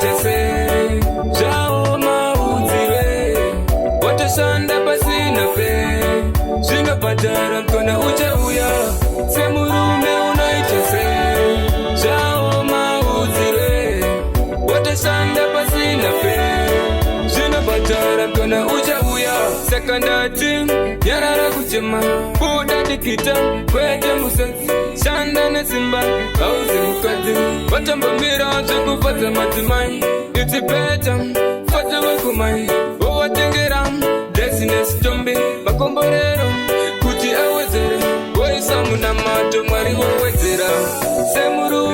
unoita se zvao maudzire watosanda pasina pe zvinobhadhara mkona uchauya semurume unoita se zvao maudzire watosanda pasina pe zvinobhadhara mkona uchauya saka ndati nyarara kuchema buda dikita kwete musatsi shanda nesimba hauzi mukadzi vatambamira zvekufadza madzimai it's better fadza wekumai wowatengera dhesi nesitombi makomborero kuti awedzere woisa munamato mwari wowedzera semuru